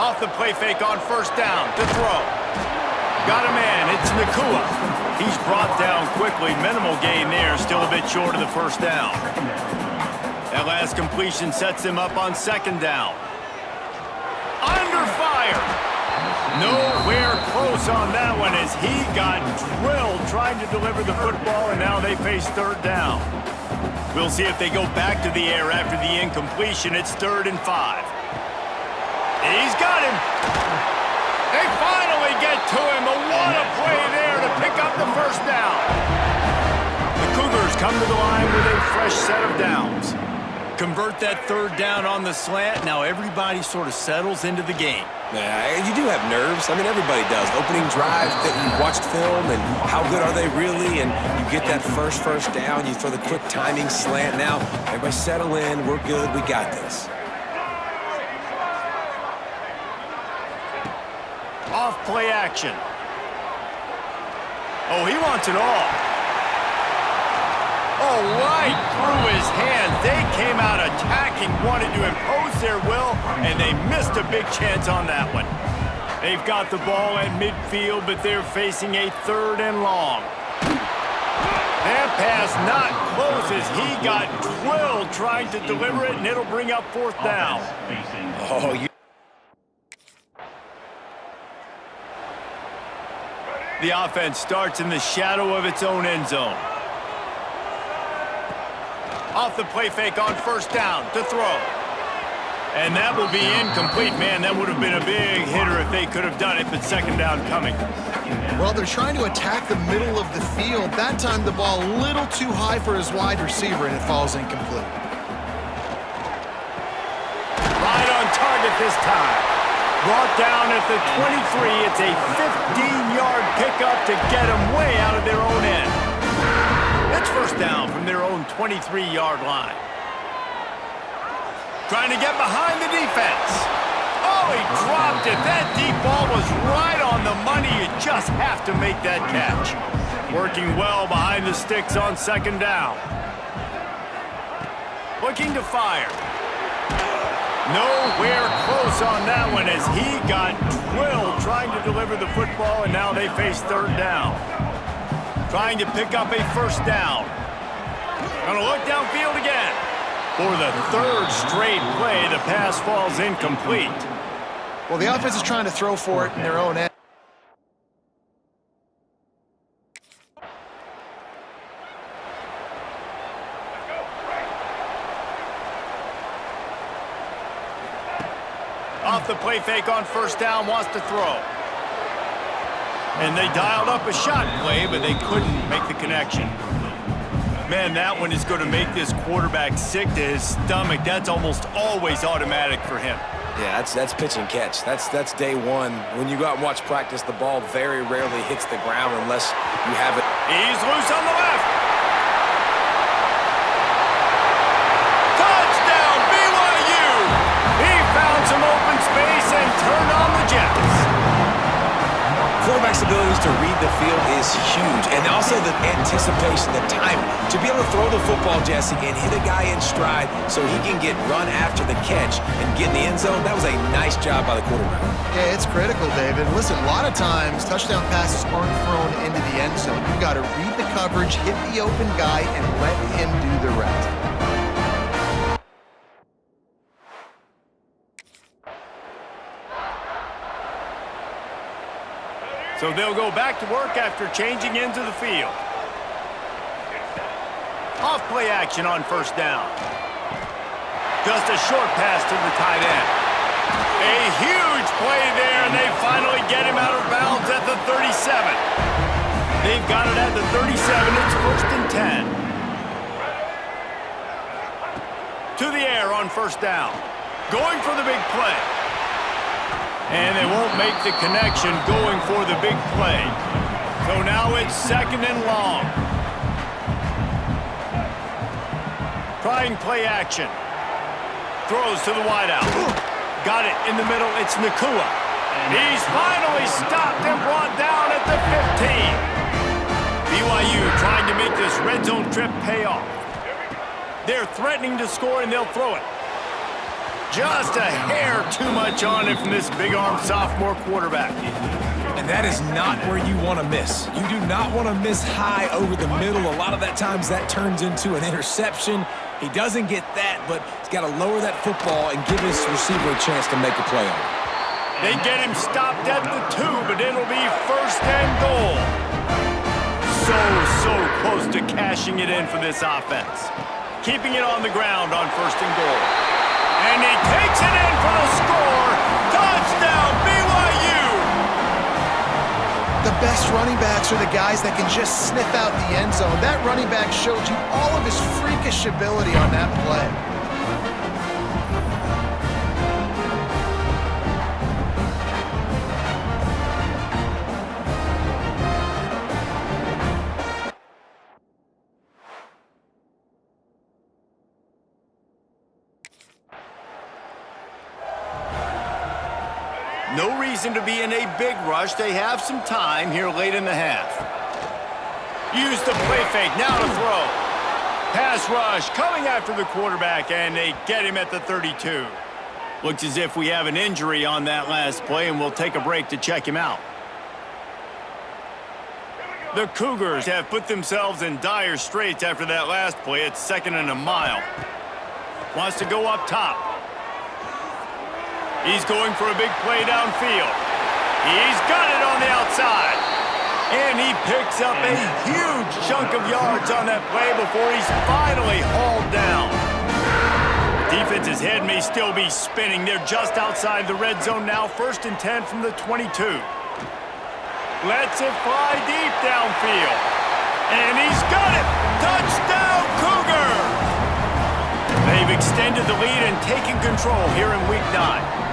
Off the play fake on first down to throw. Got a man, it's Nakua. He's brought down quickly. Minimal gain there, still a bit short of the first down. That last completion sets him up on second down. Under fire. Nowhere close on that one as he got drilled trying to deliver the football, and now they face third down. We'll see if they go back to the air after the incompletion. It's 3rd and 5. He's got him. They finally get to him. But what a play there to pick up the first down. The Cougars come to the line with a fresh set of downs. Convert that third down on the slant. Now everybody sort of settles into the game. Yeah, you do have nerves. I mean, everybody does. Opening drive, that you watched film, and how good are they really? And you get that first down. You throw the quick timing slant. Now, everybody settle in. We're good. We got this. Off play action. Oh, he wants it all. Oh, right through his hand. They came out attacking, wanted to impose their will, and they missed a big chance on that one. They've got the ball at midfield, but they're facing a 3rd and long. That pass not close as he got drilled trying to deliver it, and it'll bring up 4th down. Oh, you. The offense starts in the shadow of its own end zone. Off the play fake on first down to throw. And that will be incomplete. Man, that would have been a big hitter if they could have done it, but second down coming. Well, they're trying to attack the middle of the field. That time the ball a little too high for his wide receiver, and it falls incomplete. Right on target this time. Brought down at the 23. It's a 15-yard pickup to get them way out of their own end. It's first down from their own 23-yard line. Trying to get behind the defense. Oh, he dropped it. That deep ball was right on the money. You just have to make that catch. Working well behind the sticks on second down. Looking to fire. Nowhere close on that one as he got drilled trying to deliver the football, and now they face third down. Trying to pick up a first down. Gonna look downfield again. For the 3rd straight play, the pass falls incomplete. Well, the offense is trying to throw for it in their own end. Off the play fake on first down, wants to throw. And they dialed up a shot play, but they couldn't make the connection. Man, that one is going to make this quarterback sick to his stomach. That's almost always automatic for him. Yeah, that's pitch and catch. That's day one. When you go out and watch practice, the ball very rarely hits the ground unless you have it. He's loose on the left. Touchdown, BYU! He found some open space and turned on the Jets. Quarterback's abilities to read the field is huge, and also the anticipation, the timing. To be able to throw the football, Jesse, and hit a guy in stride so he can get run after the catch and get in the end zone, that was a nice job by the quarterback. Yeah, it's critical, David. Listen, a lot of times touchdown passes aren't thrown into the end zone. You've got to read the coverage, hit the open guy, and let him do the rest. So they'll go back to work after changing into the field. Off play action on first down. Just a short pass to the tight end. A huge play there, and they finally get him out of bounds at the 37. They've got it at the 37. It's 1st and 10. To the air on first down. Going for the big play. And they won't make the connection going for the big play. So now it's 2nd and long. Trying play action. Throws to the wideout. Got it in the middle. It's Nakua. He's finally stopped and brought down at the 15. BYU trying to make this red zone trip pay off. They're threatening to score, and they'll throw it. Just a hair too much on it from this big-armed sophomore quarterback. And that is not where you want to miss. You do not want to miss high over the middle. A lot of that times that turns into an interception. He doesn't get that, but he's got to lower that football and give his receiver a chance to make a play on it. They get him stopped at the 2, but it'll be 1st and goal. So close to cashing it in for this offense. Keeping it on the ground on 1st and goal. And he takes it in for the score. Touchdown, BYU! The best running backs are the guys that can just sniff out the end zone. That running back showed you all of his freakish ability on that play. No reason to be in a big rush. They have some time here late in the half. Use the play fake, now to throw. Pass rush coming after the quarterback, and they get him at the 32. Looks as if we have an injury on that last play, and we'll take a break to check him out. The Cougars have put themselves in dire straits after that last play. It's 2nd and a mile. Wants to go up top. He's going for a big play downfield. He's got it on the outside. And he picks up a huge chunk of yards on that play before he's finally hauled down. Defense's head may still be spinning. They're just outside the red zone now. 1st and 10 from the 22. Lets it fly deep downfield. And he's got it. Touchdown, Cougar! They've extended the lead and taken control here in Week 9.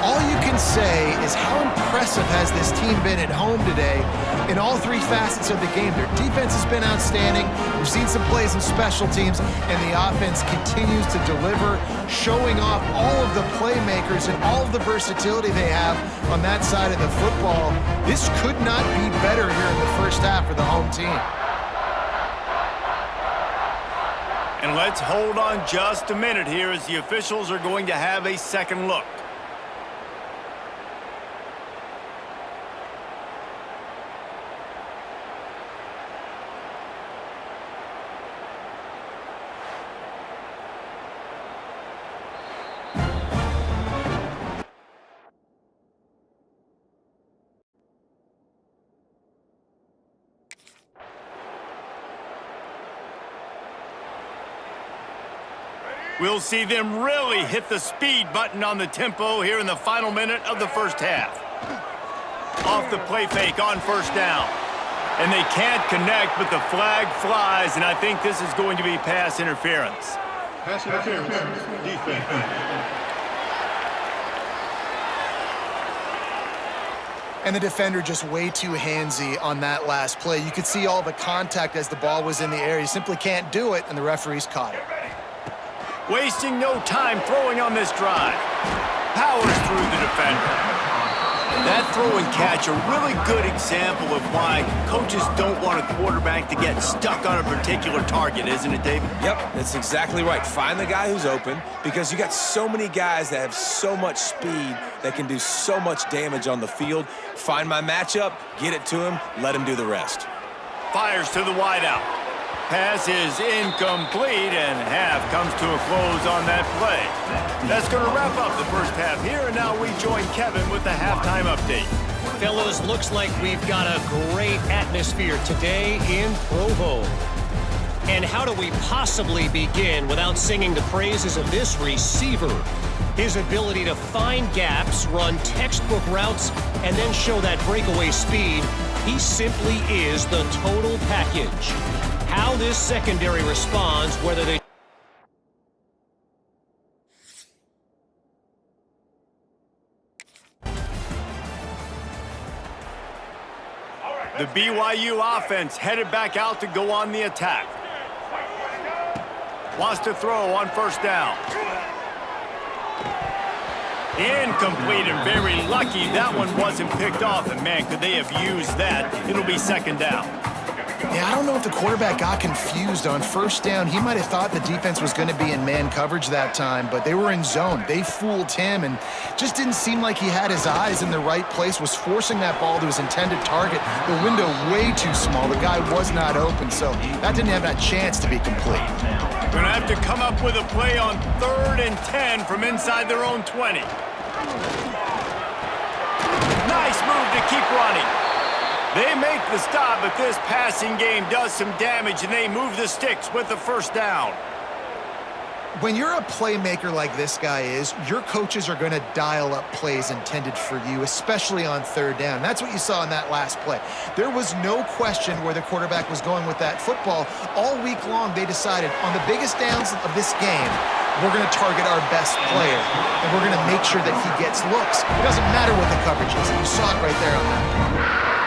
All you can say is how impressive has this team been at home today in all 3 facets of the game. Their defense has been outstanding. We've seen some plays in special teams, and the offense continues to deliver, showing off all of the playmakers and all of the versatility they have on that side of the football. This could not be better here in the first half for the home team. And let's hold on just a minute here as the officials are going to have a second look. We'll see them really hit the speed button on the tempo here in the final minute of the first half. Off the play fake on 1st down. And they can't connect, but the flag flies, and I think this is going to be pass interference. Pass interference, defense. And the defender just way too handsy on that last play. You could see all the contact as the ball was in the air. He simply can't do it, and the referees caught it. Wasting no time throwing on this drive. Powers through the defender. That throw and catch, a really good example of why coaches don't want a quarterback to get stuck on a particular target, isn't it, David? Yep, that's exactly right. Find the guy who's open, because you got so many guys that have so much speed that can do so much damage on the field. Find my matchup, get it to him, let him do the rest. Fires to the wideout. Pass is incomplete, and half comes to a close on that play. That's going to wrap up the first half here, and now we join Kevin with the halftime update. Fellas, looks like we've got a great atmosphere today in Provo. And how do we possibly begin without singing the praises of this receiver? His ability to find gaps, run textbook routes, and then show that breakaway speed. He simply is the total package. How this secondary responds, whether they... The BYU offense headed back out to go on the attack. Wants to throw on 1st down. Incomplete, and very lucky that one wasn't picked off. And man, could they have used that. It'll be 2nd down. Yeah, I don't know if the quarterback got confused on first down. He might have thought the defense was going to be in man coverage that time, but they were in zone. They fooled him and just didn't seem like he had his eyes in the right place, was forcing that ball to his intended target. The window way too small. The guy was not open, so that didn't have that chance to be complete. Going to have to come up with a play on 3rd and 10 from inside their own 20. Nice move to keep running. They make the stop, but this passing game does some damage, and they move the sticks with the first down. When you're a playmaker like this guy is, your coaches are going to dial up plays intended for you, especially on 3rd down. That's what you saw in that last play. There was no question where the quarterback was going with that football. All week long, they decided on the biggest downs of this game, we're going to target our best player, and we're going to make sure that he gets looks. It doesn't matter what the coverage is. You saw it right there on that.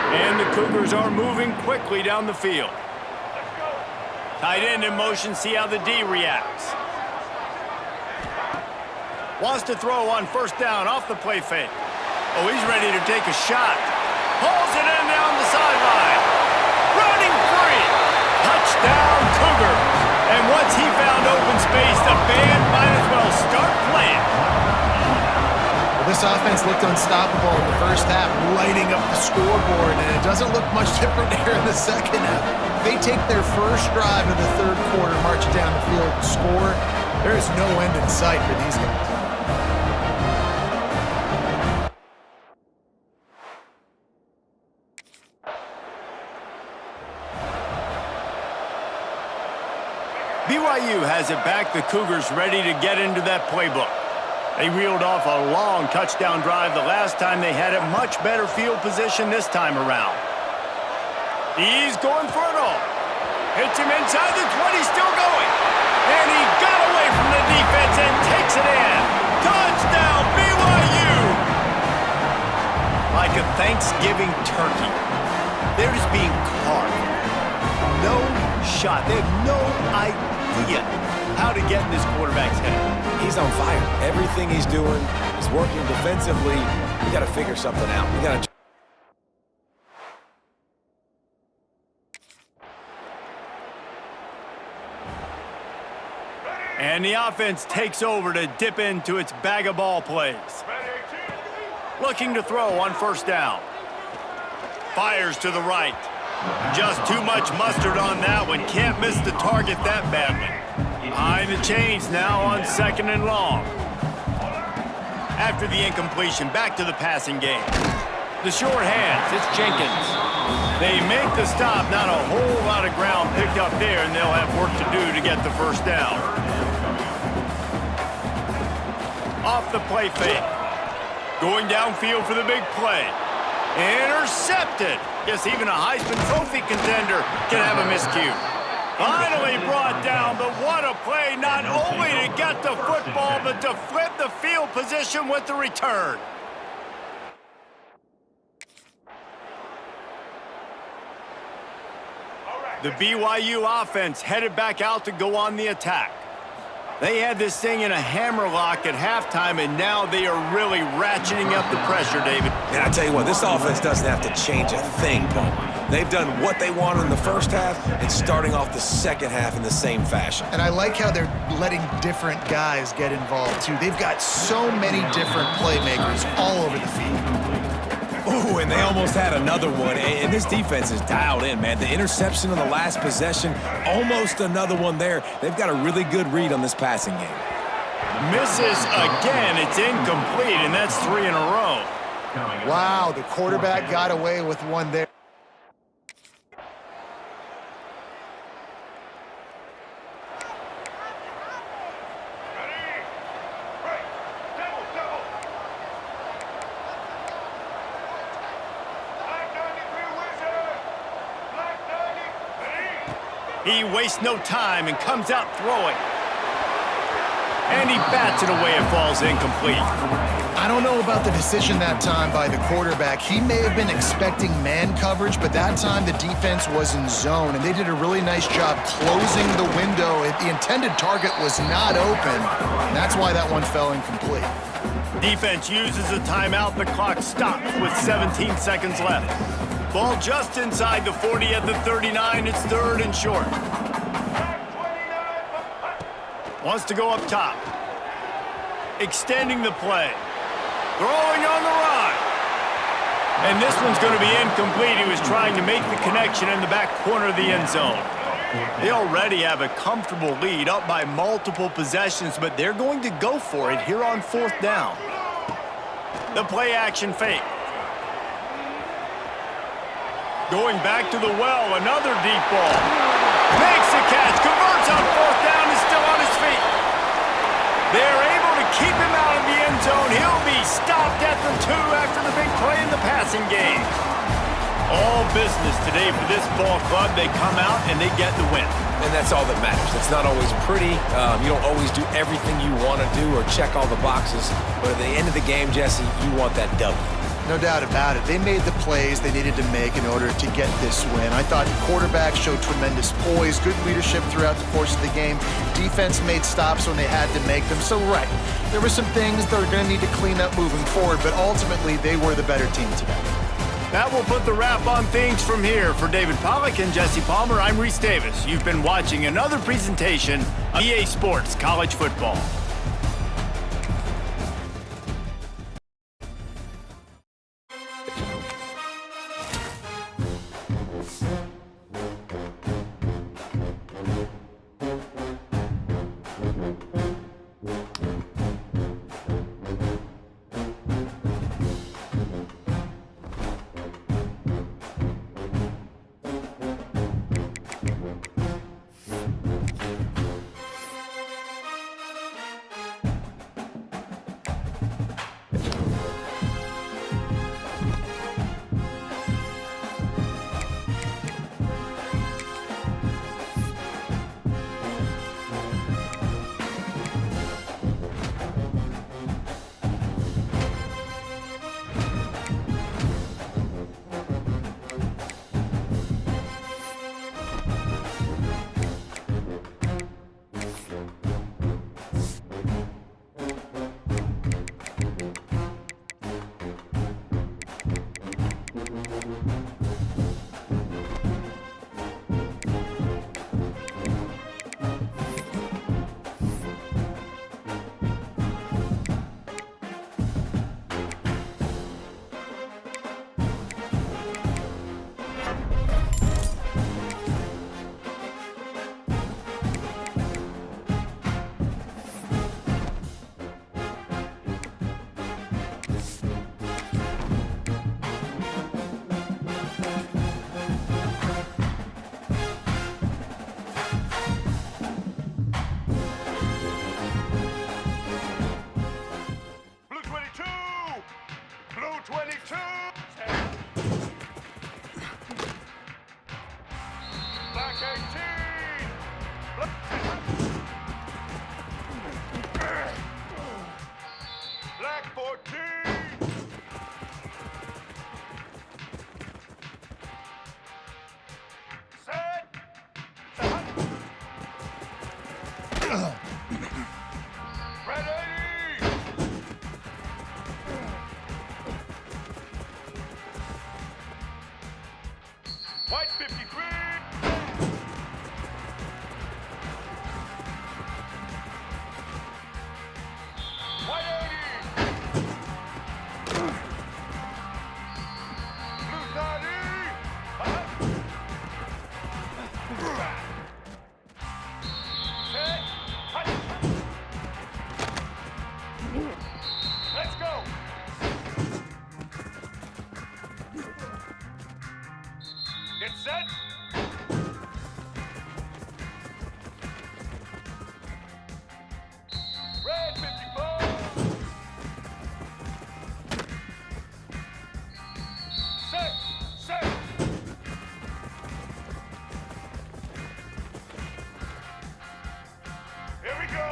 And the Cougars are moving quickly down the field. Tight end in motion, see how the D reacts. Wants to throw on first down off the play fake. Oh, he's ready to take a shot. Pulls it in down the sideline. Running free. Touchdown, Cougars. And once he found open space, the band might as well start playing. Well, this offense looked unstoppable in the first half, lighting up the scoreboard, and it doesn't look much different here in the second half. They take their first drive of the 3rd quarter, marching down the field, score. There is no end in sight for these guys. BYU has it back. The Cougars ready to get into that playbook. They reeled off a long touchdown drive the last time. They had a much better field position this time around. He's going for it all. Hits him inside the 20, still going. And he got away from the defense and takes it in. Touchdown, BYU! Like a Thanksgiving turkey. They're just being carved. No shot. They have no idea how to get in this quarterback's head. He's on fire. Everything he's doing is working defensively. We got to figure something out. We got to. And the offense takes over to dip into its bag of ball plays. Looking to throw on first down. Fires to the right. Just too much mustard on that one. Can't miss the target that badly. Behind the chains now on 2nd and long. After the incompletion, back to the passing game. The short hands, it's Jenkins. They make the stop. Not a whole lot of ground picked up there, and they'll have work to do to get the first down. Off the play fake. Going downfield for the big play. Intercepted. Guess even a Heisman Trophy contender can have a miscue. Finally brought down, but what a play, not only to get the football, but to flip the field position with the return. The BYU offense headed back out to go on the attack. They had this thing in a hammerlock at halftime, and now they are really ratcheting up the pressure, David. And I tell you what, this offense doesn't have to change a thing, Paul. They've done what they wanted in the first half and starting off the second half in the same fashion. And I like how they're letting different guys get involved, too. They've got so many different playmakers all over the field. Ooh, and they almost had another one. And this defense is dialed in, man. The interception on the last possession, almost another one there. They've got a really good read on this passing game. Misses again. It's incomplete, and that's 3 in a row. Wow, the quarterback got away with one there. He wastes no time and comes out throwing. And he bats it away. It falls incomplete. I don't know about the decision that time by the quarterback. He may have been expecting man coverage, but that time the defense was in zone, and they did a really nice job closing the window. The intended target was not open, and that's why that one fell incomplete. Defense uses a timeout. The clock stops with 17 seconds left. Ball just inside the 40 at the 39. It's third and short. Wants to go up top. Extending the play. Throwing on the run. And this one's going to be incomplete. He was trying to make the connection in the back corner of the end zone. They already have a comfortable lead, up by multiple possessions, but they're going to go for it here on fourth down. The play action fake. Going back to the well, another deep ball. Makes the catch, converts on fourth down, is still on his feet. They're able to keep him out of the end zone. He'll be stopped at the 2 after the big play in the passing game. All business today for this ball club. They come out and they get the win. And that's all that matters. It's not always pretty. You don't always do everything you want to do or check all the boxes. But at the end of the game, Jesse, you want that W. No doubt about it. They made the plays they needed to make in order to get this win. I thought quarterback showed tremendous poise, good leadership throughout the course of the game. Defense made stops when they had to make them. So, right, there were some things they're going to need to clean up moving forward, but ultimately they were the better team today. That will put the wrap on things from here. For David Pollack and Jesse Palmer, I'm Reese Davis. You've been watching another presentation of EA Sports College Football. White 53. White 80. Blue 90. Set. Let's go. Get set. Red 54. Set. Set. Here we go.